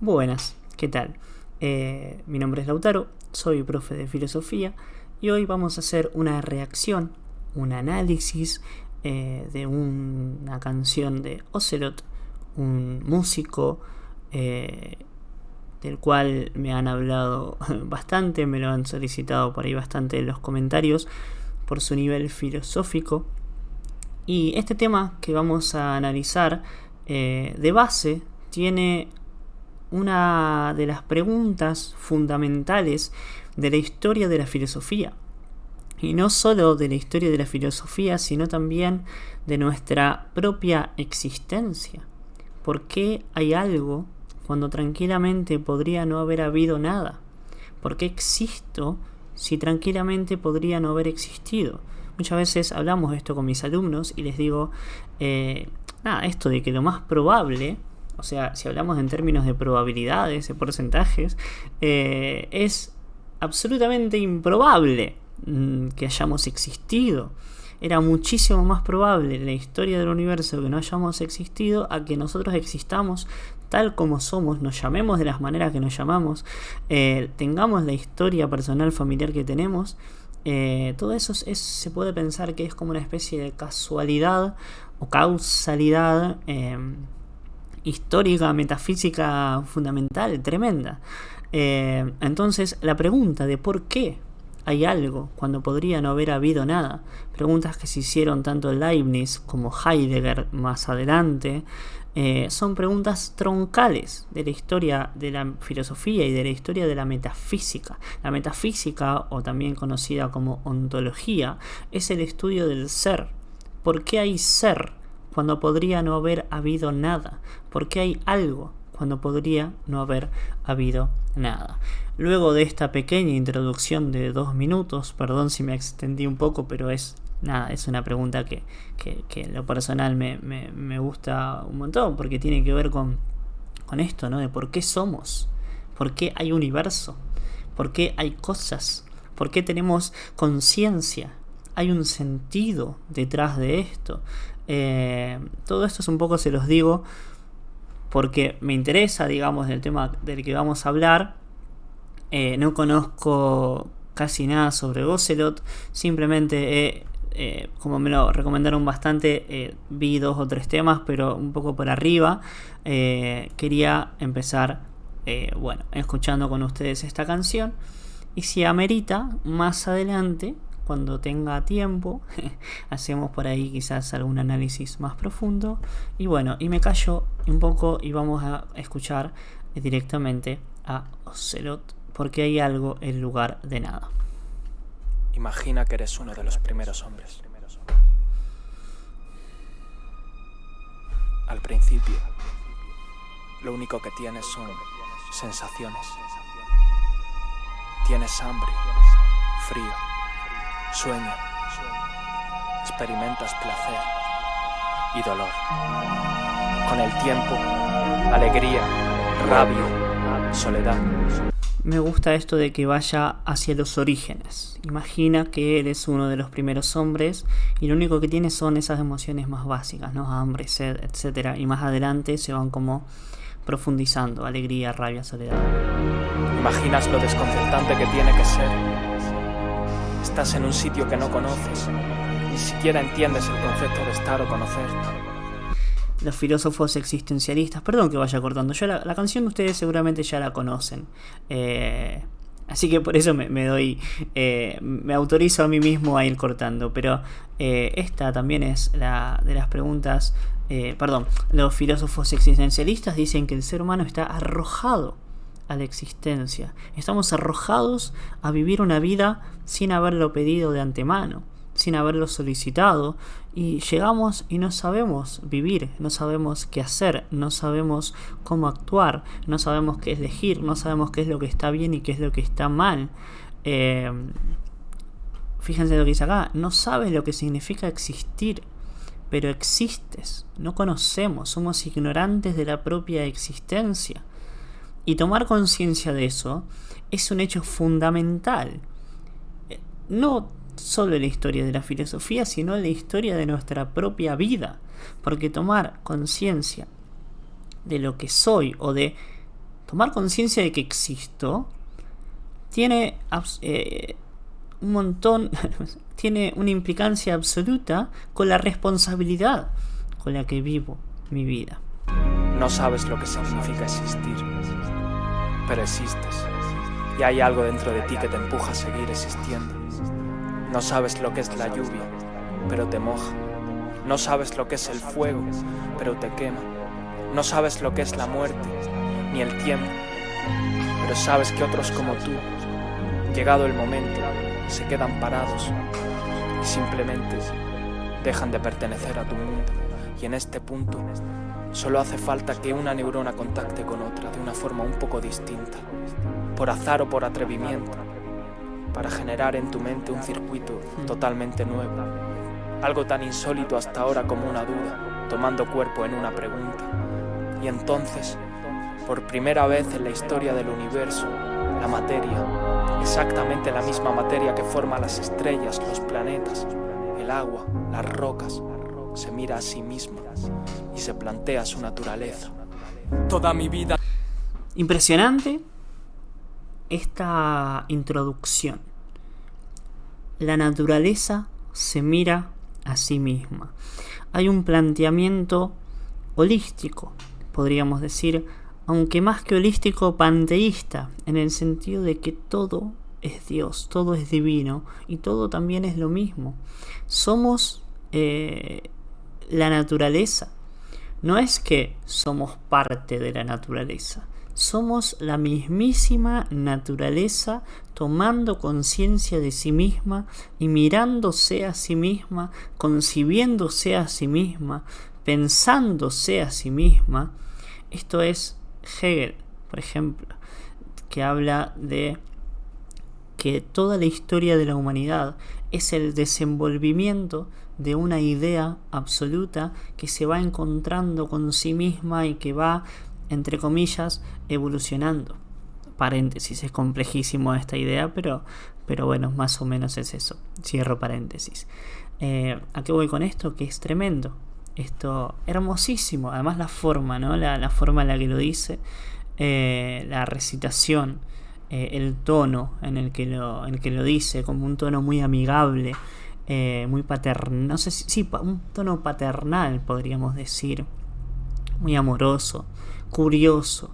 Buenas, ¿qué tal? Mi nombre es Lautaro, soy profe de filosofía y hoy vamos a hacer una reacción, un análisis de una canción de Ocelot, un músico del cual me han hablado bastante, me lo han solicitado por ahí bastante en los comentarios por su nivel filosófico. Y este tema que vamos a analizar de base tiene una de las preguntas fundamentales de la historia de la filosofía. Y no solo de la historia de la filosofía, sino también de nuestra propia existencia. ¿Por qué hay algo cuando tranquilamente podría no haber habido nada? ¿Por qué existo si tranquilamente podría no haber existido? Muchas veces hablamos de esto con mis alumnos y les digo, esto de que lo más probable, o sea, si hablamos en términos de probabilidades, de porcentajes, es absolutamente improbable que hayamos existido. Era muchísimo más probable en la historia del universo que no hayamos existido a que nosotros existamos tal como somos, nos llamemos de las maneras que nos llamamos, tengamos la historia personal familiar que tenemos. Todo eso se puede pensar que es como una especie de casualidad o causalidad histórica, metafísica fundamental, tremenda. Entonces la pregunta de por qué hay algo cuando podría no haber habido nada, preguntas que se hicieron tanto Leibniz como Heidegger más adelante, son preguntas troncales de la historia de la filosofía y de la historia de la metafísica. La metafísica, o también conocida como ontología, es el estudio del ser. ¿Por qué hay ser cuando podría no haber habido nada? ¿Por qué hay algo cuando podría no haber habido nada? Luego de esta pequeña introducción de 2 minutos, perdón si me extendí un poco, pero es una pregunta que en lo personal me gusta un montón, porque tiene que ver con esto, ¿no? De por qué somos, por qué hay universo, por qué hay cosas, por qué tenemos conciencia. Hay un sentido detrás de esto. Todo esto es un poco, se los digo, porque me interesa, digamos, del tema del que vamos a hablar. No conozco casi nada sobre Ocelot, simplemente como me lo recomendaron bastante, vi 2 o 3 temas, pero un poco por arriba. Quería empezar, escuchando con ustedes esta canción, y si amerita, más adelante, cuando tenga tiempo, hacemos por ahí quizás algún análisis más profundo. Y me callo un poco y vamos a escuchar directamente a Ocelot, porque hay algo en lugar de nada. Imagina que eres uno de los primeros hombres. Al principio, lo único que tienes son sensaciones. Tienes hambre, frío, sueño. Experimentas placer y dolor. Con el tiempo, alegría, rabia, soledad. Me gusta esto de que vaya hacia los orígenes. Imagina que eres uno de los primeros hombres y lo único que tienes son esas emociones más básicas, ¿no? Hambre, sed, etc. Y más adelante se van como profundizando. Alegría, rabia, soledad. ¿Imaginas lo desconcertante que tiene que ser? Estás en un sitio que no conoces. Ni siquiera entiendes el concepto de estar o conocer. Los filósofos existencialistas, perdón que vaya cortando, yo la canción ustedes seguramente ya la conocen, así que por eso me autorizo a mí mismo a ir cortando, pero esta también es la de las preguntas. Los filósofos existencialistas dicen que el ser humano está arrojado a la existencia, estamos arrojados a vivir una vida sin haberlo pedido de antemano, sin haberlo solicitado, y llegamos y no sabemos vivir, no sabemos qué hacer, no sabemos cómo actuar, no sabemos qué elegir, no sabemos qué es lo que está bien y qué es lo que está mal. Fíjense lo que dice acá, no sabes lo que significa existir, pero existes, no conocemos, somos ignorantes de la propia existencia. Y tomar conciencia de eso es un hecho fundamental, no solo en la historia de la filosofía, sino en la historia de nuestra propia vida, porque tomar conciencia de lo que soy o de Tomar conciencia de que existo tiene un montón, tiene una implicancia absoluta con la responsabilidad con la que vivo mi vida. No sabes lo que significa existir, pero existes. Y hay algo dentro de ti que te empuja a seguir existiendo. No sabes lo que es la lluvia, pero te moja. No sabes lo que es el fuego, pero te quema. No sabes lo que es la muerte, ni el tiempo, pero sabes que otros como tú, llegado el momento, se quedan parados y simplemente dejan de pertenecer a tu mundo. Y en este punto solo hace falta que una neurona contacte con otra de una forma un poco distinta, por azar o por atrevimiento, para generar en tu mente un circuito totalmente nuevo, algo tan insólito hasta ahora como una duda, tomando cuerpo en una pregunta. Y entonces, por primera vez en la historia del universo, la materia, exactamente la misma materia que forma las estrellas, los planetas, el agua, las rocas, se mira a sí misma y se plantea su naturaleza. Toda mi vida. Impresionante esta introducción. La naturaleza se mira a sí misma. Hay un planteamiento holístico, podríamos decir, aunque más que holístico, panteísta, en el sentido de que todo es Dios, todo es divino y todo también es lo mismo. Somos la naturaleza. No es que somos parte de la naturaleza, somos la mismísima naturaleza tomando conciencia de sí misma y mirándose a sí misma, concibiéndose a sí misma, pensándose a sí misma. Esto es Hegel, por ejemplo, que habla de que toda la historia de la humanidad es el desenvolvimiento de una idea absoluta que se va encontrando con sí misma y que va, entre comillas, evolucionando. Paréntesis, es complejísimo esta idea, pero bueno, más o menos es eso. Cierro paréntesis. ¿A qué voy con esto? Que es tremendo. Esto hermosísimo. Además la forma, ¿no? La forma en la que lo dice, la recitación, el tono en el que lo dice, como un tono muy amigable, muy paternal, no sé si un tono paternal podríamos decir, muy amoroso, curioso,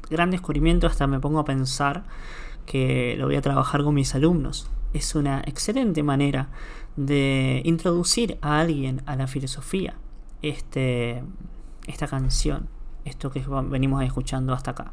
gran descubrimiento. Hasta me pongo a pensar que lo voy a trabajar con mis alumnos. Es una excelente manera de introducir a alguien a la filosofía, esta canción, esto que venimos escuchando hasta acá.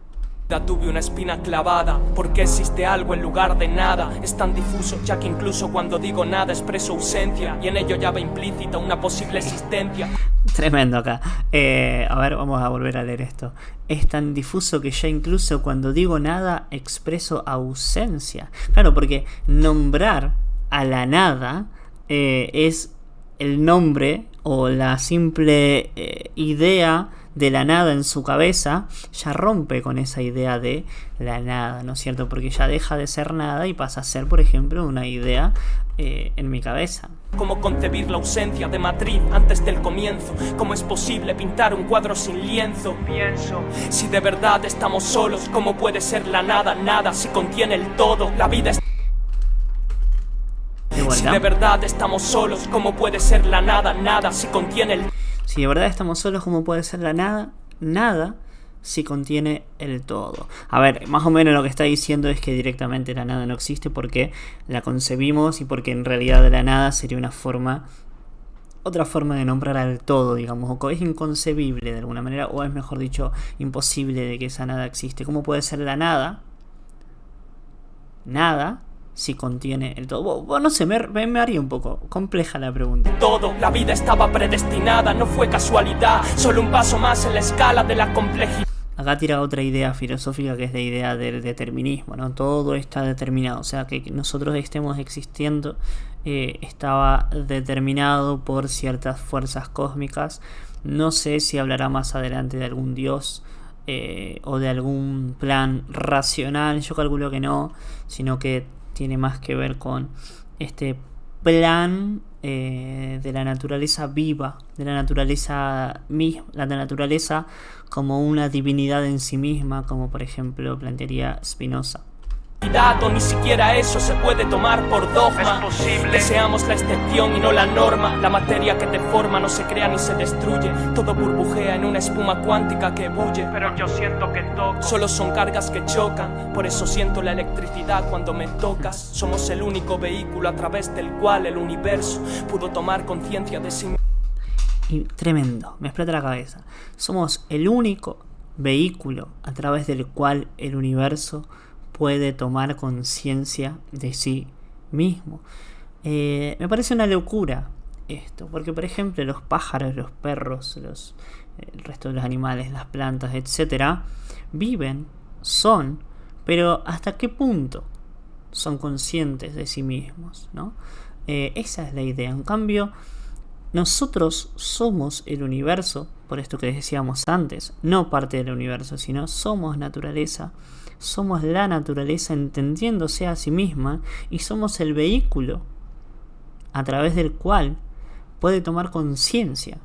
Tuve una espina clavada, porque existe algo en lugar de nada. Es tan difuso ya que incluso cuando digo nada expreso ausencia, y en ello ya va implícita una posible existencia. Tremendo acá. A ver, vamos a volver a leer esto. Es tan difuso que ya incluso cuando digo nada expreso ausencia. Claro, porque nombrar a la nada es el nombre o la simple idea de la nada en su cabeza, ya rompe con esa idea de la nada, ¿no es cierto? Porque ya deja de ser nada y pasa a ser, por ejemplo, una idea en mi cabeza. ¿Cómo concebir la ausencia de matriz antes del comienzo? ¿Cómo es posible pintar un cuadro sin lienzo? Pienso, si de verdad estamos solos, ¿cómo puede ser la nada nada si contiene el todo? La vida es... Si de verdad estamos solos, ¿cómo puede ser la nada nada si contiene el... Si de verdad estamos solos, ¿cómo puede ser la nada nada si contiene el todo? A ver, más o menos lo que está diciendo es que directamente la nada no existe porque la concebimos y porque en realidad la nada sería otra forma de nombrar al todo, digamos, o es inconcebible de alguna manera, o es mejor dicho, imposible de que esa nada existe. ¿Cómo puede ser la nada si contiene el todo? Bueno, no sé, me haría un poco compleja la pregunta. Todo, la vida estaba predestinada, no fue casualidad, solo un paso más en la escala de la complejidad. Acá tira otra idea filosófica, que es la idea del determinismo, ¿no? Todo está determinado, o sea, que nosotros estemos existiendo estaba determinado por ciertas fuerzas cósmicas. No sé si hablará más adelante de algún dios o de algún plan racional. Yo calculo que no, sino que tiene más que ver con este plan de la naturaleza viva, de la naturaleza misma, la naturaleza como una divinidad en sí misma, como por ejemplo plantearía Spinoza. O ni siquiera eso se puede tomar por dogma. Es posible. Deseamos la excepción y no la norma. La materia que te forma no se crea ni se destruye. Todo burbujea en una espuma cuántica que bulle. Pero yo siento que toco. Solo son cargas que chocan. Por eso siento la electricidad cuando me tocas. Somos el único vehículo a través del cual el universo pudo tomar conciencia de sí mismo. Y tremendo, me explota la cabeza. Somos el único vehículo a través del cual el universo puede tomar conciencia de sí mismo. Me parece una locura esto, porque por ejemplo los pájaros, los perros, el resto de los animales, las plantas, etcétera, viven, pero ¿hasta qué punto son conscientes de sí mismos, ¿no? Esa es la idea. En cambio, nosotros somos el universo, por esto que decíamos antes, no parte del universo, sino somos naturaleza. Somos la naturaleza entendiéndose a sí misma y somos el vehículo a través del cual puede tomar conciencia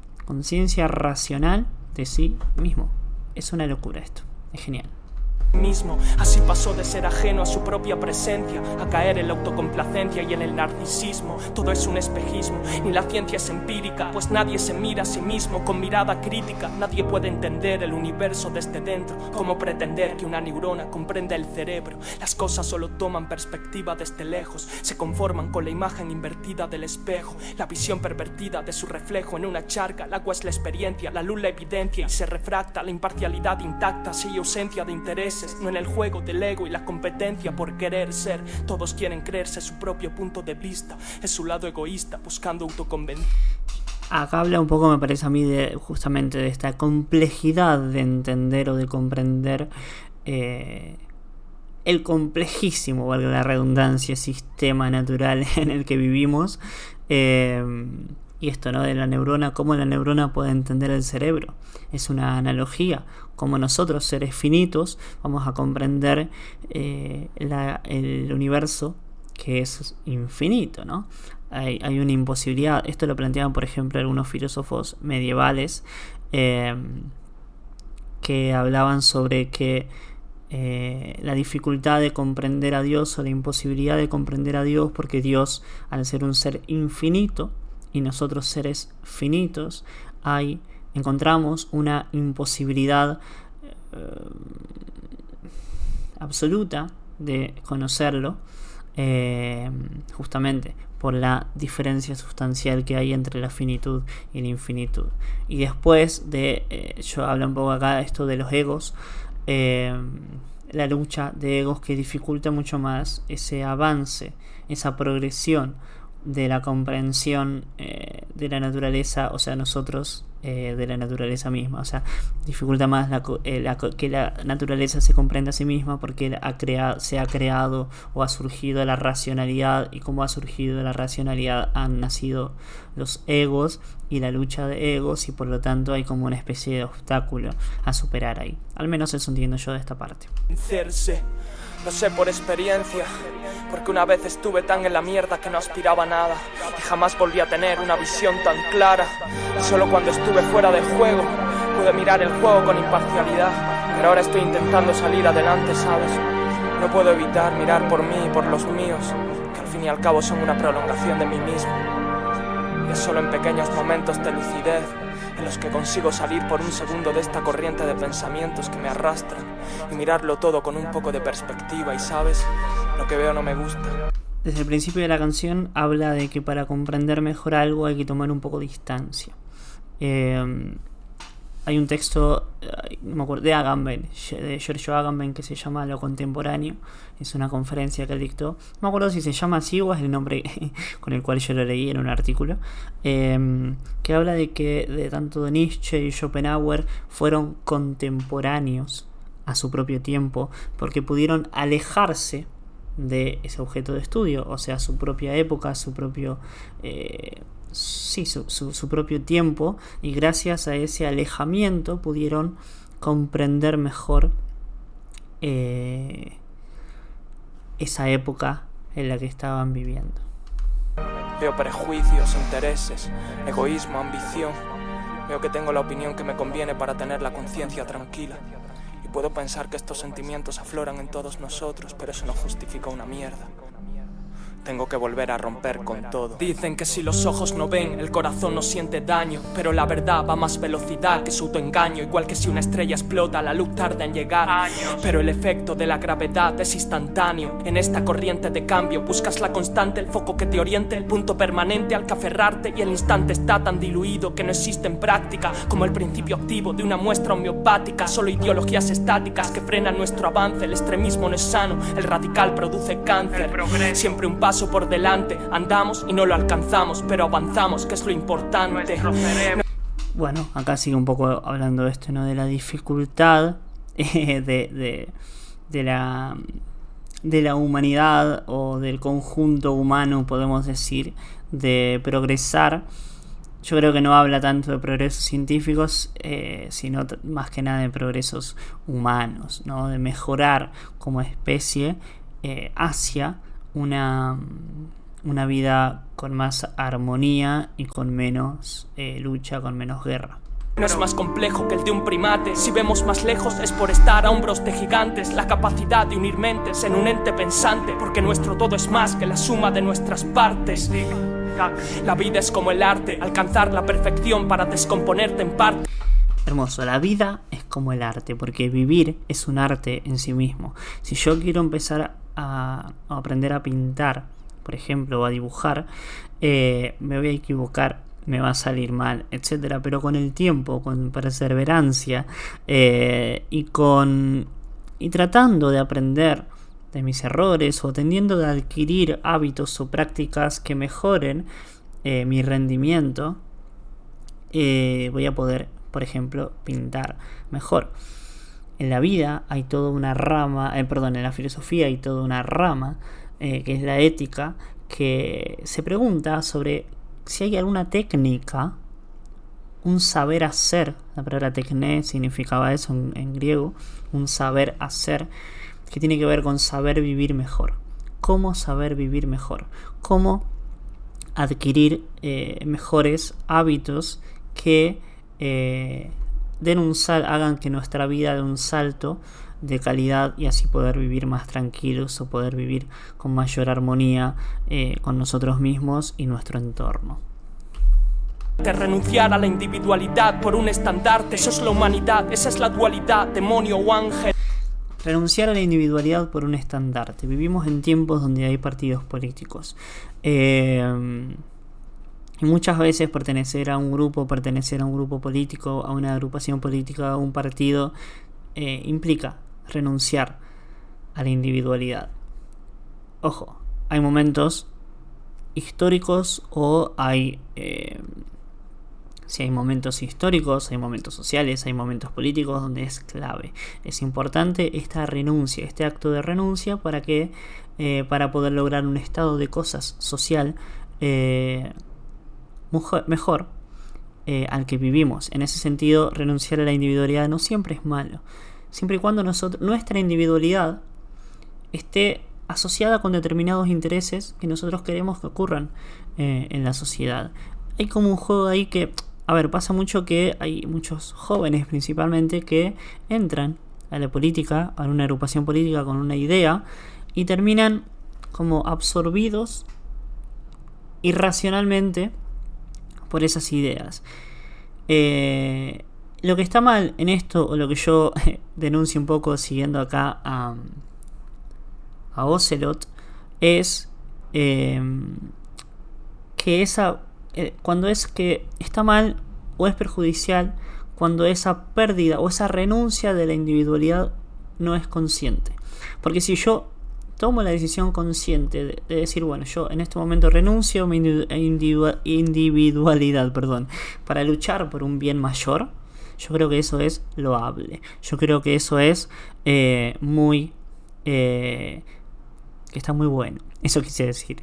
racional de sí mismo. Es una locura esto, es genial. Mismo. Así pasó de ser ajeno a su propia presencia a caer en la autocomplacencia y en el narcisismo. Todo es un espejismo, ni la ciencia es empírica, pues nadie se mira a sí mismo con mirada crítica. Nadie puede entender el universo desde dentro. ¿Cómo pretender que una neurona comprenda el cerebro? Las cosas solo toman perspectiva desde lejos, se conforman con la imagen invertida del espejo, la visión pervertida de su reflejo en una charca. El agua es la experiencia, la luz la evidencia y se refracta la imparcialidad intacta si hay ausencia de intereses. No en el juego del ego y la competencia por querer ser. Todos quieren creerse su propio punto de vista. Es su lado egoísta buscando autoconvencer. Acá habla un poco, me parece a mí, justamente de esta complejidad de entender o de comprender el complejísimo, valga la redundancia, sistema natural en el que vivimos. Y esto, ¿no? De la neurona, cómo la neurona puede entender el cerebro. Es una analogía, como nosotros, seres finitos, vamos a comprender el universo que es infinito, ¿no? Hay una imposibilidad. Esto lo planteaban, por ejemplo, algunos filósofos medievales que hablaban sobre que la dificultad de comprender a Dios o la imposibilidad de comprender a Dios, porque Dios, al ser un ser infinito, y nosotros seres finitos, encontramos una imposibilidad absoluta de conocerlo, justamente por la diferencia sustancial que hay entre la finitud y la infinitud. Y después yo hablo un poco acá esto de los egos, la lucha de egos que dificulta mucho más ese avance, esa progresión de la comprensión de la naturaleza, o sea, nosotros de la naturaleza misma. O sea, dificulta más que la naturaleza se comprenda a sí misma, porque se ha creado o ha surgido la racionalidad, y como ha surgido la racionalidad han nacido los egos y la lucha de egos, y por lo tanto hay como una especie de obstáculo a superar ahí. Al menos eso entiendo yo de esta parte. Lo sé por experiencia, porque una vez estuve tan en la mierda que no aspiraba a nada y jamás volví a tener una visión tan clara. Solo cuando estuve fuera del juego pude mirar el juego con imparcialidad, pero ahora estoy intentando salir adelante, ¿sabes? No puedo evitar mirar por mí y por los míos, que al fin y al cabo son una prolongación de mí mismo. Y es solo en pequeños momentos de lucidez en los que consigo salir por un segundo de esta corriente de pensamientos que me arrastran y mirarlo todo con un poco de perspectiva. Y sabes, lo que veo no me gusta. Desde el principio de la canción habla de que para comprender mejor algo hay que tomar un poco de distancia. Hay un texto, no me acuerdo, de Agamben, de Giorgio Agamben, que se llama Lo Contemporáneo. Es una conferencia que él dictó. No me acuerdo si se llama así o es el nombre con el cual yo lo leí en un artículo. Que habla de que de tanto Nietzsche y Schopenhauer fueron contemporáneos a su propio tiempo, porque pudieron alejarse de ese objeto de estudio, o sea, su propia época, su propio su propio tiempo, y gracias a ese alejamiento pudieron comprender mejor esa época en la que estaban viviendo. Veo prejuicios, intereses, egoísmo, ambición. Veo que tengo la opinión que me conviene para tener la conciencia tranquila. Y puedo pensar que estos sentimientos afloran en todos nosotros, pero eso no justifica una mierda. Tengo que volver a romper con todo. Dicen que si los ojos no ven, el corazón no siente daño. Pero la verdad va a más velocidad que su autoengaño. Igual que si una estrella explota, la luz tarda en llegar años. Pero el efecto de la gravedad es instantáneo. En esta corriente de cambio buscas la constante, el foco que te oriente, el punto permanente al que aferrarte. Y el instante está tan diluido que no existe en práctica, como el principio activo de una muestra homeopática. Solo ideologías estáticas que frenan nuestro avance. El extremismo no es sano, el radical produce cáncer. Siempre un paso por delante, andamos y no lo alcanzamos, pero avanzamos, que es lo importante. Bueno, acá sigue un poco hablando de esto, ¿no? De la dificultad de la humanidad o del conjunto humano, podemos decir, de progresar. Yo creo que no habla tanto de progresos científicos, sino más que nada de progresos humanos, ¿no? De mejorar como especie hacia una vida con más armonía y con menos lucha, con menos guerra. No es más complejo que el de un primate. Si vemos más lejos es por estar a hombros de gigantes. La capacidad de unir mentes en un ente pensante, porque nuestro todo es más que la suma de nuestras partes. La vida es como el arte, alcanzar la perfección para descomponerte en parte. Hermoso, la vida es como el arte, porque vivir es un arte en sí mismo. Si yo quiero empezar a aprender a pintar, por ejemplo, o a dibujar, me voy a equivocar, me va a salir mal, etcétera. Pero con el tiempo, con perseverancia y tratando de aprender de mis errores o tendiendo de adquirir hábitos o prácticas que mejoren mi rendimiento, voy a poder, por ejemplo, pintar mejor. En la vida hay toda una rama, en la filosofía hay toda una rama, que es la ética, que se pregunta sobre si hay alguna técnica, un saber hacer. La palabra tekné significaba eso en griego, un saber hacer, que tiene que ver con saber vivir mejor. ¿Cómo saber vivir mejor? ¿Cómo adquirir mejores hábitos que hagan que nuestra vida dé un salto de calidad y así poder vivir más tranquilos o poder vivir con mayor armonía con nosotros mismos y nuestro entorno? De renunciar a la individualidad por un estandarte. Eso es la humanidad, esa es la dualidad, demonio o ángel. Renunciar a la individualidad por un estandarte. Vivimos en tiempos donde hay partidos políticos. Y muchas veces pertenecer a un grupo político, a una agrupación política, a un partido, implica renunciar a la individualidad. Ojo, hay momentos históricos o hay... si hay momentos históricos, hay momentos sociales, hay momentos políticos donde es clave. Es importante esta renuncia, este acto de renuncia para poder lograr un estado de cosas social mejor al que vivimos. En ese sentido, renunciar a la individualidad no siempre es malo, siempre y cuando nuestra individualidad esté asociada con determinados intereses que nosotros queremos que ocurran en la sociedad. Hay como un juego ahí que, pasa mucho que hay muchos jóvenes principalmente que entran a la política, a una agrupación política con una idea y terminan como absorbidos irracionalmente por esas ideas. Lo que está mal en esto, o lo que yo denuncio un poco siguiendo acá a Ocelot, es que cuando es que está mal o es perjudicial, cuando esa pérdida o esa renuncia de la individualidad no es consciente. Porque si yo tomo la decisión consciente de decir, bueno, yo en este momento renuncio a mi individualidad, para luchar por un bien mayor, yo creo que eso es loable. Yo creo que eso es que está muy bueno. Eso quise decir.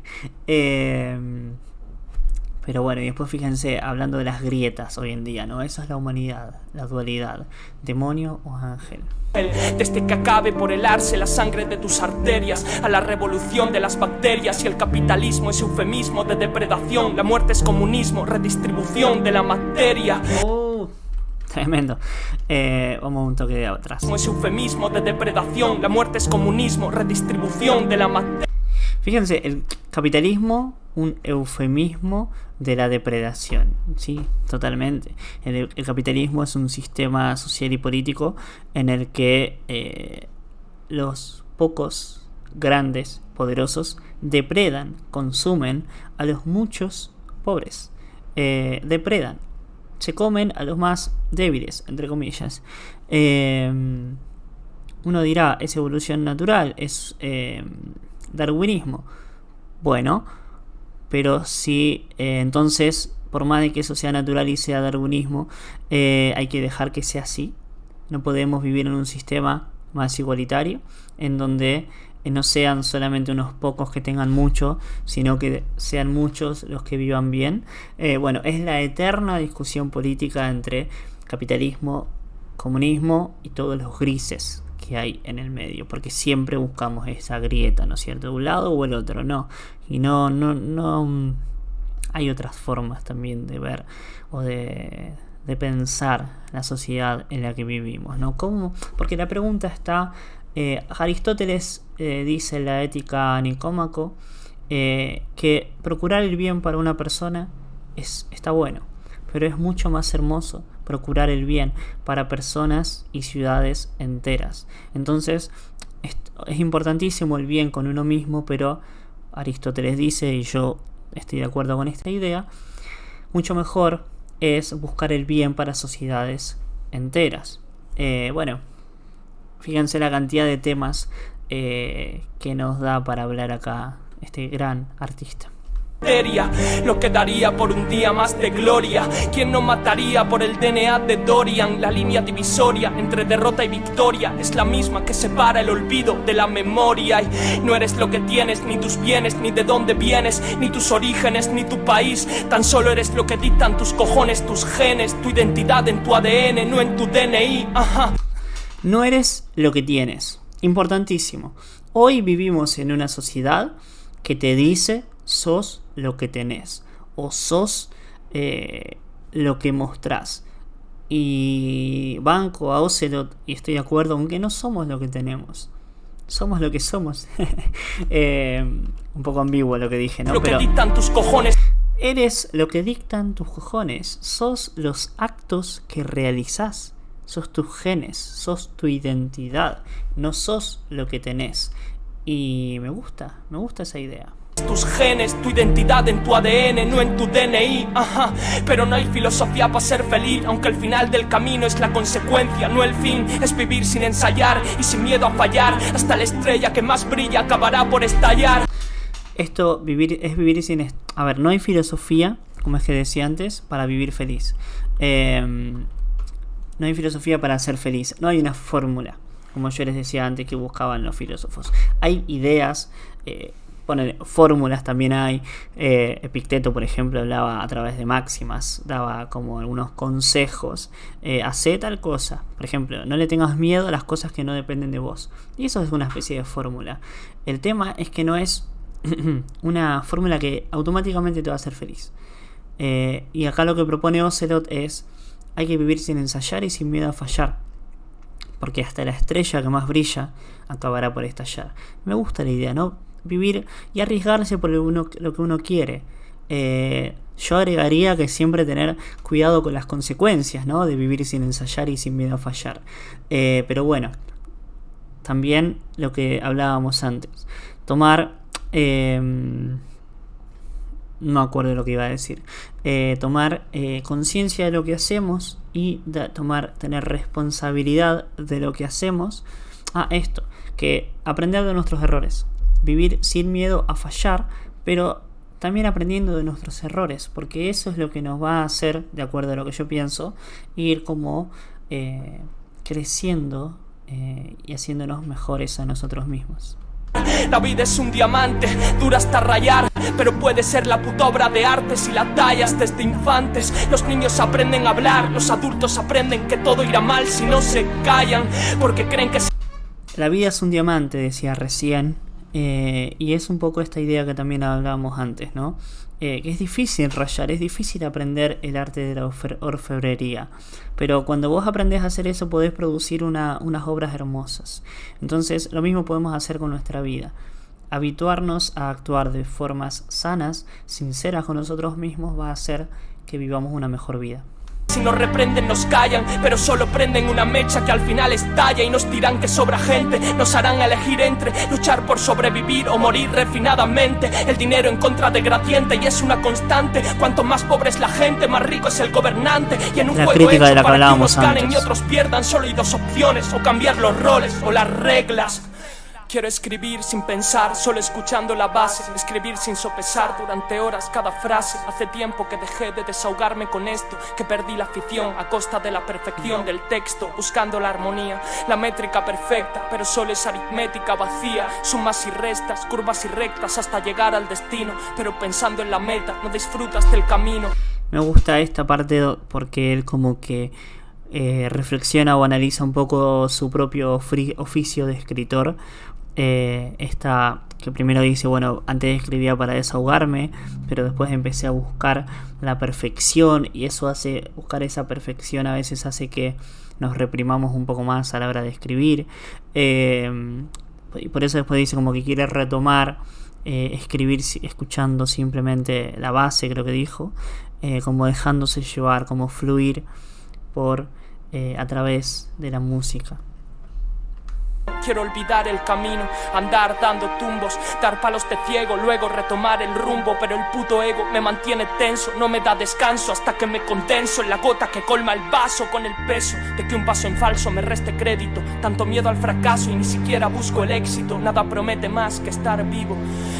Pero bueno, y después fíjense, hablando de las grietas hoy en día, ¿no? Eso es la humanidad, la dualidad, demonio o ángel. Desde que acabe por helarse la sangre de tus arterias, a la revolución de las bacterias, y el capitalismo es eufemismo de depredación, la muerte es comunismo, redistribución de la materia. Tremendo. Vamos un toque de atrás. Es eufemismo de depredación, la muerte es comunismo, redistribución de la materia. Fíjense, el capitalismo, un eufemismo de la depredación, sí, totalmente. El capitalismo es un sistema social y político en el que los pocos grandes, poderosos, depredan, consumen a los muchos pobres. Depredan, se comen a los más débiles, entre comillas. Uno dirá, es evolución natural, es darwinismo. Bueno, pero si entonces, por más de que eso sea natural y sea darwinismo, hay que dejar que sea así. No podemos vivir en un sistema más igualitario, en donde no sean solamente unos pocos que tengan mucho, sino que sean muchos los que vivan bien. Bueno, es la eterna discusión política entre capitalismo, comunismo y todos los grises que hay en el medio, porque siempre buscamos esa grieta, ¿no es cierto? De un lado o el otro, no. Y no hay otras formas también de ver o de pensar la sociedad en la que vivimos, ¿no? ¿Cómo? Porque la pregunta está, Aristóteles dice en la Ética Nicómaco que procurar el bien para una persona está bueno, pero es mucho más hermoso procurar el bien para personas y ciudades enteras. Entonces es importantísimo el bien con uno mismo, pero Aristóteles dice, y yo estoy de acuerdo con esta idea, mucho mejor es buscar el bien para sociedades enteras. Bueno, fíjense la cantidad de temas que nos da para hablar acá este gran artista. Lo que daría por un día más de gloria. ¿Quién no mataría por el DNA de Dorian? La línea divisoria entre derrota y victoria es la misma que separa el olvido de la memoria. Y no eres lo que tienes, ni tus bienes, ni de dónde vienes, ni tus orígenes, ni tu país. Tan solo eres lo que dictan tus cojones, tus genes, tu identidad en tu ADN, no en tu DNI. Ajá. No eres lo que tienes. Importantísimo. Hoy vivimos en una sociedad que te dice sos lo que tenés o sos lo que mostrás. Y banco a Ocelot y estoy de acuerdo, aunque no somos lo que tenemos, somos lo que somos. Un poco ambiguo lo que dije, ¿no? Lo Pero que dictan tus cojones. Eres lo que dictan tus cojones. Sos los actos que realizás. Sos tus genes, sos tu identidad. No sos lo que tenés. Y me gusta esa idea. Tus genes, tu identidad en tu ADN, no en tu DNI. Ajá. Pero no hay filosofía para ser feliz, aunque el final del camino es la consecuencia, no el fin. Es vivir sin ensayar y sin miedo a fallar. Hasta la estrella que más brilla acabará por estallar. Esto es vivir sin... A ver, no hay filosofía, como es que decía antes, para vivir feliz. No hay filosofía para ser feliz. No hay una fórmula, como yo les decía antes, que buscaban los filósofos. Hay ideas... fórmulas también hay. Epicteto, por ejemplo, hablaba a través de máximas, daba como algunos consejos. Hacé tal cosa, por ejemplo, no le tengas miedo a las cosas que no dependen de vos. Y eso es una especie de fórmula. El tema es que no es una fórmula que automáticamente te va a hacer feliz. Y acá lo que propone Ocelot es: hay que vivir sin ensayar y sin miedo a fallar, porque hasta la estrella que más brilla acabará por estallar. Me gusta la idea, ¿no? Vivir y arriesgarse por lo que uno quiere. Yo agregaría que siempre tener cuidado con las consecuencias, ¿no? De vivir sin ensayar y sin miedo a fallar. Pero bueno, también lo que hablábamos antes, tomar... no me acuerdo lo que iba a decir. Tomar conciencia de lo que hacemos y tener responsabilidad de lo que hacemos. Esto, que aprender de nuestros errores. Vivir sin miedo a fallar, pero también aprendiendo de nuestros errores, porque eso es lo que nos va a hacer, de acuerdo a lo que yo pienso, ir como creciendo y haciéndonos mejores a nosotros mismos. La vida es un diamante, dura hasta rayar, pero puede ser la puta obra de arte si la tallas desde infantes. Los niños aprenden a hablar, los adultos aprenden que todo irá mal si no se callan, porque creen que... La vida es un diamante, decía recién, y es un poco esta idea que también hablábamos antes, ¿no? Que es difícil rayar, es difícil aprender el arte de la orfebrería, pero cuando vos aprendés a hacer eso podés producir unas obras hermosas. Entonces lo mismo podemos hacer con nuestra vida, habituarnos a actuar de formas sanas, sinceras con nosotros mismos, va a hacer que vivamos una mejor vida. Si nos reprenden nos callan, pero solo prenden una mecha que al final estalla y nos dirán que sobra gente. Nos harán elegir entre luchar por sobrevivir o morir refinadamente. El dinero en contra de gradiente y es una constante. Cuanto más pobre es la gente, más rico es el gobernante. Y en un juego hecho para que unos ganen y otros pierdan, solo hay dos opciones: o cambiar los roles o las reglas. Quiero escribir sin pensar, solo escuchando la base. Escribir sin sopesar durante horas cada frase. Hace tiempo que dejé de desahogarme con esto, que perdí la afición a costa de la perfección del texto, buscando la armonía, la métrica perfecta, pero solo es aritmética vacía. Sumas y restas, curvas y rectas hasta llegar al destino, pero pensando en la meta no disfrutas del camino. Me gusta esta parte porque él como que reflexiona o analiza un poco su propio oficio de escritor. Esta que primero dice, bueno, antes escribía para desahogarme, pero después empecé a buscar la perfección, y eso hace, buscar esa perfección a veces hace que nos reprimamos un poco más a la hora de escribir, y por eso después dice como que quiere retomar escribir escuchando simplemente la base, creo que dijo, como dejándose llevar, como fluir por a través de la música. Quiero olvidar el camino, andar dando tumbos, dar palos de ciego, luego retomar el rumbo. Pero el puto ego me mantiene tenso, no me da descanso hasta que me condenso en la gota que colma el vaso, con el peso de que un paso en falso me reste crédito. Tanto miedo al fracaso y ni siquiera busco el éxito. Nada promete más que estar vivo,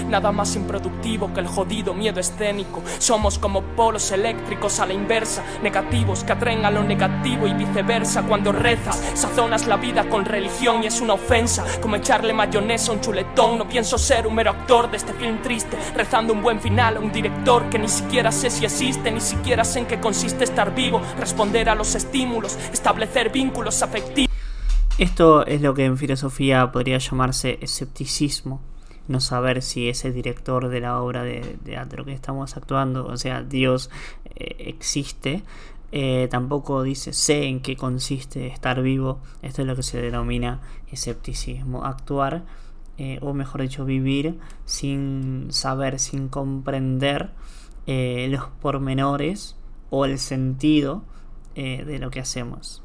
nada más improductivo que el jodido miedo escénico. Somos como polos eléctricos a la inversa, negativos que atraen a lo negativo y viceversa. Cuando rezas, sazonas la vida con religión y es una ofensa, como echarle mayonesa a un chuletón. No pienso ser un mero actor de este film triste, rezando un buen final a un director que ni siquiera sé si existe, ni siquiera sé en qué consiste estar vivo. Responder a los estímulos, establecer vínculos afectivos. Esto es lo que en filosofía podría llamarse escepticismo. No saber si ese director de la obra de teatro que estamos actuando, o sea, Dios, existe. Tampoco dice sé en qué consiste estar vivo. Esto es lo que se denomina escepticismo, actuar, o mejor dicho, vivir sin saber, sin comprender los pormenores o el sentido de lo que hacemos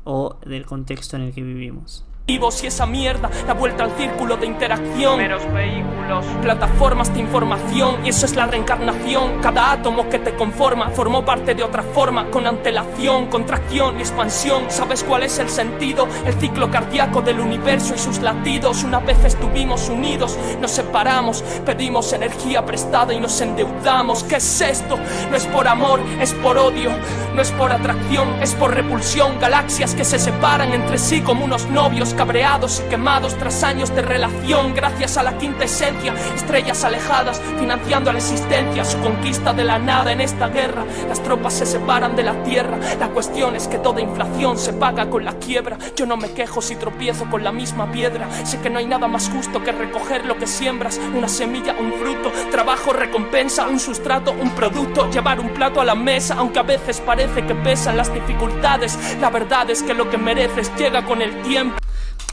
o del contexto en el que vivimos. Y esa mierda, la vuelta al círculo de interacción, meros vehículos, plataformas de información, y eso es la reencarnación. Cada átomo que te conforma formó parte de otra forma, con antelación, contracción y expansión. ¿Sabes cuál es el sentido? El ciclo cardíaco del universo y sus latidos. Una vez estuvimos unidos, nos separamos, pedimos energía prestada y nos endeudamos. ¿Qué es esto? No es por amor, es por odio. No es por atracción, es por repulsión. Galaxias que se separan entre sí como unos novios cabreados y quemados tras años de relación. Gracias a la quinta esencia, estrellas alejadas financiando la existencia, su conquista de la nada en esta guerra. Las tropas se separan de la tierra. La cuestión es que toda inflación se paga con la quiebra. Yo no me quejo si tropiezo con la misma piedra. Sé que no hay nada más justo que recoger lo que siembras. Una semilla, un fruto, trabajo, recompensa, un sustrato, un producto. Llevar un plato a la mesa, aunque a veces parece que pesan las dificultades. La verdad es que lo que mereces llega con el tiempo.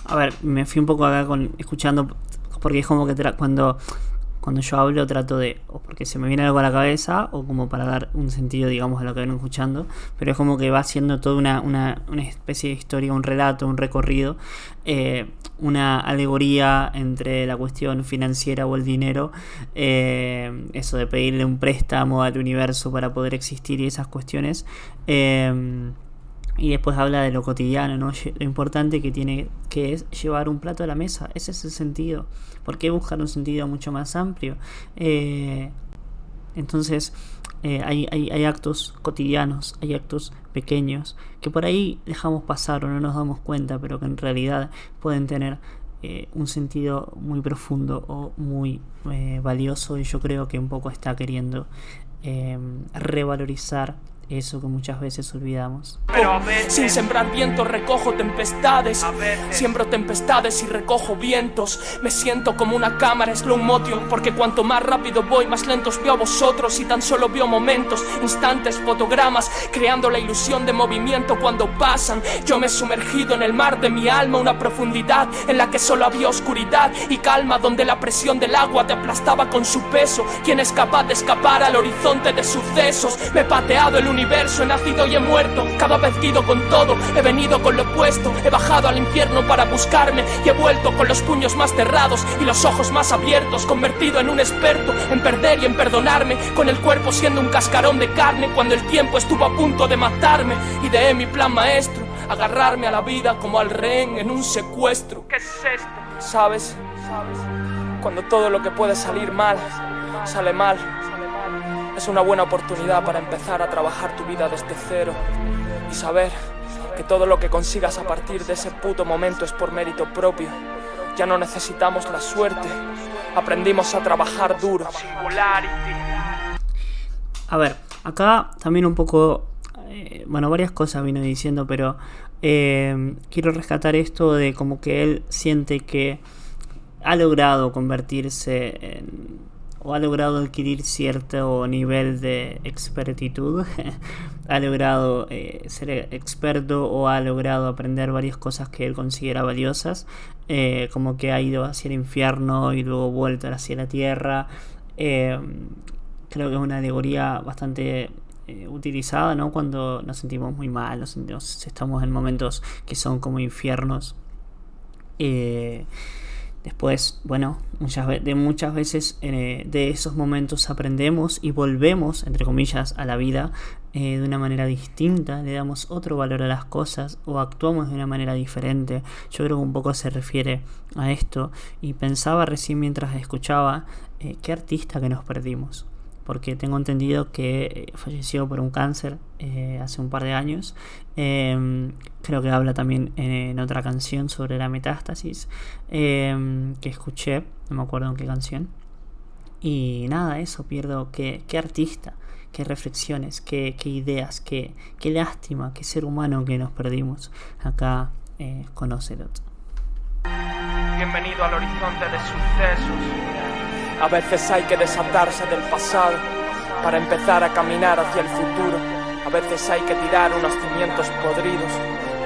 A ver, me fui un poco acá escuchando, porque es como que cuando yo hablo trato de, o porque se me viene algo a la cabeza, o como para dar un sentido, digamos, a lo que vengo escuchando, pero es como que va haciendo toda una especie de historia, un relato, un recorrido, una alegoría entre la cuestión financiera o el dinero, eso de pedirle un préstamo al universo para poder existir y esas cuestiones. Y después habla de lo cotidiano, ¿no? Lo importante que es llevar un plato a la mesa. Ese es el sentido. ¿Por qué buscar un sentido mucho más amplio? Entonces hay actos cotidianos, hay actos pequeños que por ahí dejamos pasar o no nos damos cuenta, pero que en realidad pueden tener un sentido muy profundo o muy valioso, y yo creo que un poco está queriendo revalorizar eso que muchas veces olvidamos. Pero a veces, sin sembrar vientos recojo tempestades. Siembro tempestades y recojo vientos. Me siento como una cámara slow motion, porque cuanto más rápido voy, más lentos veo a vosotros. Y tan solo veo momentos, instantes, fotogramas, creando la ilusión de movimiento cuando pasan. Yo me he sumergido en el mar de mi alma, una profundidad en la que solo había oscuridad y calma, donde la presión del agua te aplastaba con su peso. ¿Quién es capaz de escapar al horizonte de sucesos? Me he pateado el universo, he nacido y he muerto. Cada vez que he ido con todo, he venido con lo opuesto. He bajado al infierno para buscarme y he vuelto con los puños más cerrados y los ojos más abiertos, convertido en un experto en perder y en perdonarme, con el cuerpo siendo un cascarón de carne cuando el tiempo estuvo a punto de matarme. Ideé mi plan maestro, agarrarme a la vida como al rehén en un secuestro. ¿Qué es esto? ¿Sabes? Cuando todo lo que puede salir mal, sale mal. Es una buena oportunidad para empezar a trabajar tu vida desde cero y saber que todo lo que consigas a partir de ese puto momento es por mérito propio. Ya no necesitamos la suerte, aprendimos a trabajar duro. A ver, acá también un poco, varias cosas vino diciendo, pero quiero rescatar esto de como que él siente que ha logrado convertirse en, o ha logrado adquirir cierto nivel de expertitud, ha logrado ser experto o ha logrado aprender varias cosas que él considera valiosas, como que ha ido hacia el infierno y luego vuelto hacia la tierra. Creo que es una alegoría bastante utilizada, ¿no? Cuando nos sentimos muy mal, estamos en momentos que son como infiernos. Después, muchas veces de esos momentos aprendemos y volvemos, entre comillas, a la vida de una manera distinta, le damos otro valor a las cosas o actuamos de una manera diferente. Yo creo que un poco se refiere a esto, y pensaba recién mientras escuchaba qué artista que nos perdimos, porque tengo entendido que falleció por un cáncer hace un par de años. Creo que habla también en otra canción sobre la metástasis que escuché, no me acuerdo en qué canción. Y nada, eso, pierdo qué artista, qué reflexiones, qué ideas, qué lástima, qué ser humano que nos perdimos acá con Ocelot. Bienvenido al horizonte de sucesos. A veces hay que desatarse del pasado para empezar a caminar hacia el futuro. A veces hay que tirar unos cimientos podridos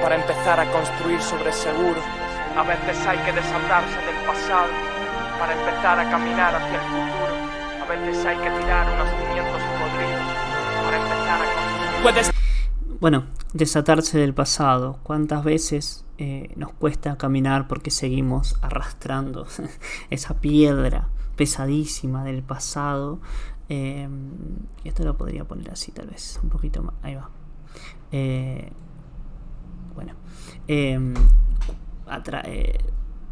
para empezar a construir sobre seguro. A veces hay que desatarse del pasado para empezar a caminar hacia el futuro. A veces hay que tirar unos cimientos podridos para empezar a construir. Bueno, desatarse del pasado. ¿Cuántas veces nos cuesta caminar porque seguimos arrastrando esa piedra pesadísima del pasado? Y esto lo podría poner así, tal vez un poquito más. Ahí va.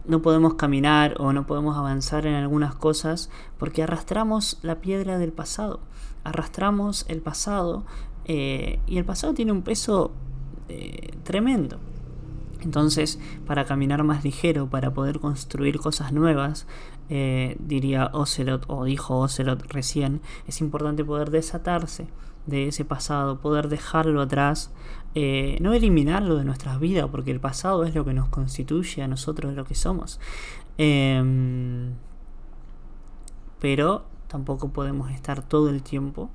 No podemos caminar o no podemos avanzar en algunas cosas porque arrastramos la piedra del pasado, arrastramos el pasado, y el pasado tiene un peso tremendo. Entonces, para caminar más ligero, para poder construir cosas nuevas, diría Ocelot, o dijo Ocelot recién, es importante poder desatarse de ese pasado, poder dejarlo atrás, no eliminarlo de nuestras vidas, porque el pasado es lo que nos constituye a nosotros, lo que somos. Pero tampoco podemos estar todo el tiempo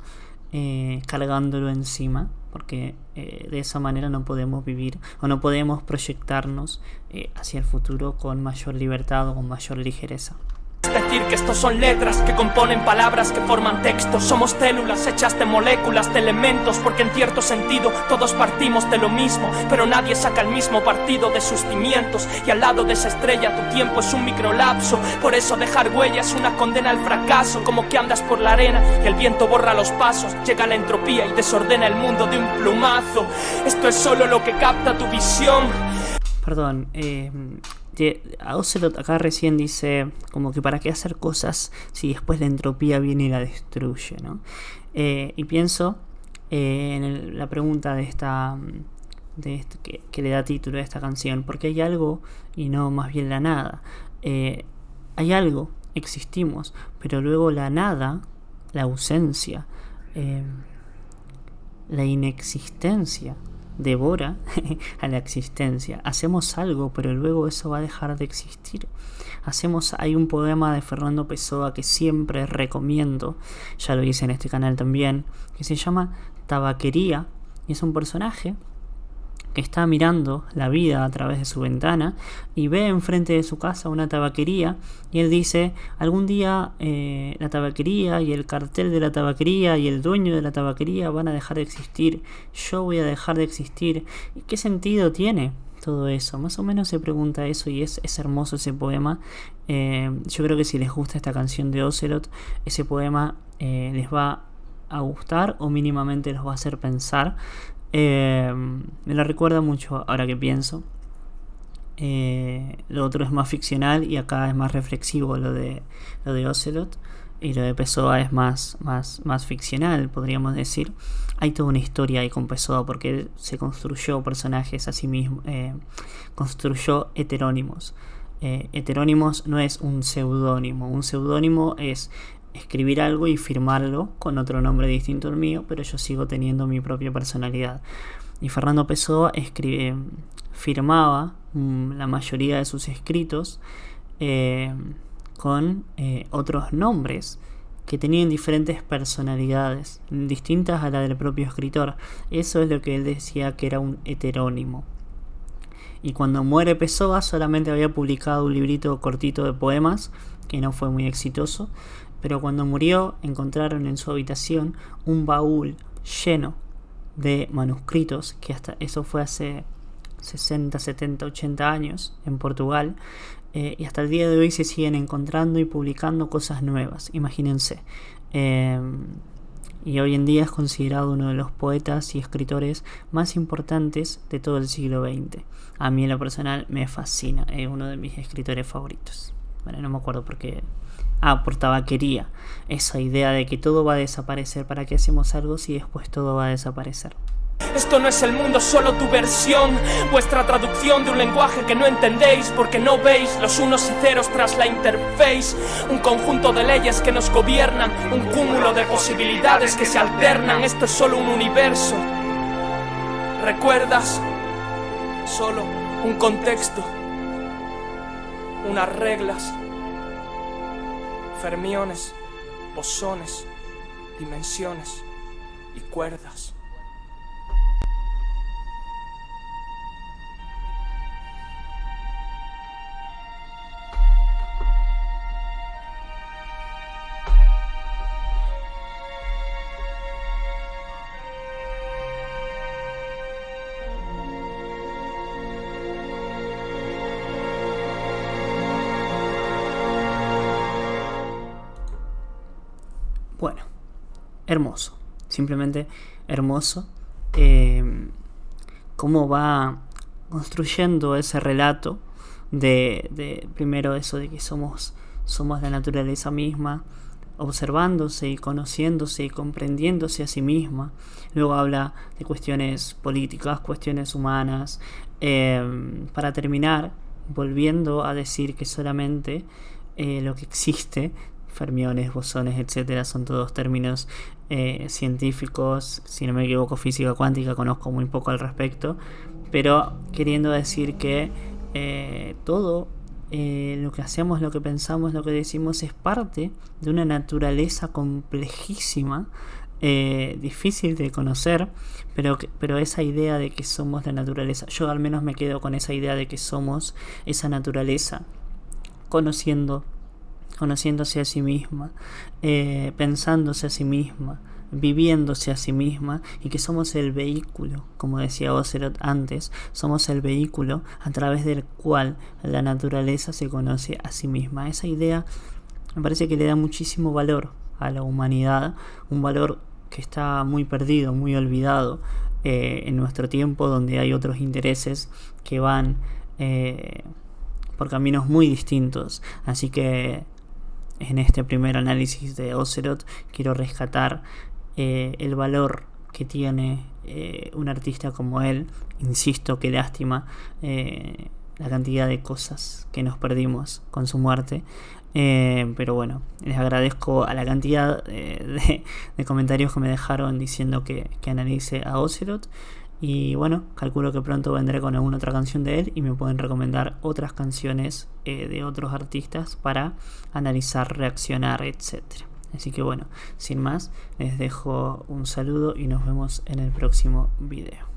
cargándolo encima, porque de esa manera no podemos vivir o no podemos proyectarnos hacia el futuro con mayor libertad o con mayor ligereza. Es decir, que estos son letras que componen palabras que forman textos. Somos células hechas de moléculas, de elementos, porque en cierto sentido todos partimos de lo mismo, pero nadie saca el mismo partido de sus cimientos. Y al lado de esa estrella tu tiempo es un microlapso. Por eso dejar huella es una condena al fracaso. Como que andas por la arena y el viento borra los pasos. Llega la entropía y desordena el mundo de un plumazo. Esto es solo lo que capta tu visión. Perdón, Ocelot acá recién dice como que para qué hacer cosas si después la entropía viene y la destruye, ¿no? Y pienso en la pregunta de de esto que le da título a esta canción, porque hay algo y no más bien la nada. Hay algo, existimos, pero luego la nada, la ausencia, la inexistencia devora a la existencia. Hacemos algo, pero luego eso va a dejar de existir. Hay un poema de Fernando Pessoa que siempre recomiendo, ya lo hice en este canal también, que se llama Tabaquería, y es un personaje que está mirando la vida a través de su ventana y ve enfrente de su casa una tabaquería, y él dice: algún día la tabaquería y el cartel de la tabaquería y el dueño de la tabaquería van a dejar de existir, yo voy a dejar de existir. ¿Y qué sentido tiene todo eso? Más o menos se pregunta eso, y es hermoso ese poema. Yo creo que si les gusta esta canción de Ocelot, ese poema les va a gustar, o mínimamente los va a hacer pensar. Me la recuerda mucho ahora que pienso. Lo otro es más ficcional y acá es más reflexivo, lo de Ocelot, y lo de Pessoa es más ficcional, podríamos decir. Hay toda una historia ahí con Pessoa, porque él se construyó personajes a sí mismo, construyó heterónimos. Heterónimos no es un seudónimo es escribir algo y firmarlo con otro nombre distinto al mío, pero yo sigo teniendo mi propia personalidad. Y Fernando Pessoa firmaba la mayoría de sus escritos con otros nombres que tenían diferentes personalidades, distintas a la del propio escritor. Eso es lo que él decía que era un heterónimo. Y cuando muere Pessoa solamente había publicado un librito cortito de poemas que no fue muy exitoso, pero cuando murió encontraron en su habitación un baúl lleno de manuscritos, que hasta eso fue hace 60, 70, 80 años en Portugal, y hasta el día de hoy se siguen encontrando y publicando cosas nuevas, imagínense. Y hoy en día es considerado uno de los poetas y escritores más importantes de todo el siglo XX. A mí en lo personal me fascina, es uno de mis escritores favoritos. Bueno, no me acuerdo por qué. Por Tabaquería. Esa idea de que todo va a desaparecer. ¿Para qué hacemos algo si después todo va a desaparecer? Esto no es el mundo, solo tu versión, vuestra traducción de un lenguaje que no entendéis porque no veis los unos y ceros tras la interface. Un conjunto de leyes que nos gobiernan, un cúmulo de posibilidades que se alternan. Esto es solo un universo. ¿Recuerdas? Solo un contexto, unas reglas, fermiones, bosones, dimensiones y cuerdas. Bueno, hermoso, simplemente hermoso. Cómo va construyendo ese relato de primero eso de que somos la naturaleza misma, observándose y conociéndose y comprendiéndose a sí misma. Luego habla de cuestiones políticas, cuestiones humanas, para terminar volviendo a decir que solamente lo que existe, fermiones, bosones, etcétera, son todos términos científicos. Si no me equivoco, física cuántica, conozco muy poco al respecto, pero queriendo decir que todo lo que hacemos, lo que pensamos, lo que decimos es parte de una naturaleza complejísima, difícil de conocer, pero esa idea de que somos la naturaleza, yo al menos me quedo con esa idea de que somos esa naturaleza, conociéndose a sí misma, pensándose a sí misma, viviéndose a sí misma, y que somos el vehículo, como decía Ocelot antes, somos el vehículo a través del cual la naturaleza se conoce a sí misma. Esa idea me parece que le da muchísimo valor a la humanidad, un valor que está muy perdido, muy olvidado en nuestro tiempo, donde hay otros intereses que van por caminos muy distintos. Así que en este primer análisis de Ocelot quiero rescatar el valor que tiene un artista como él, insisto, qué lástima la cantidad de cosas que nos perdimos con su muerte. Pero bueno, les agradezco a la cantidad de comentarios que me dejaron diciendo que analice a Ocelot. Y bueno, calculo que pronto vendré con alguna otra canción de él y me pueden recomendar otras canciones de otros artistas para analizar, reaccionar, etc. Así que bueno, sin más, les dejo un saludo y nos vemos en el próximo video.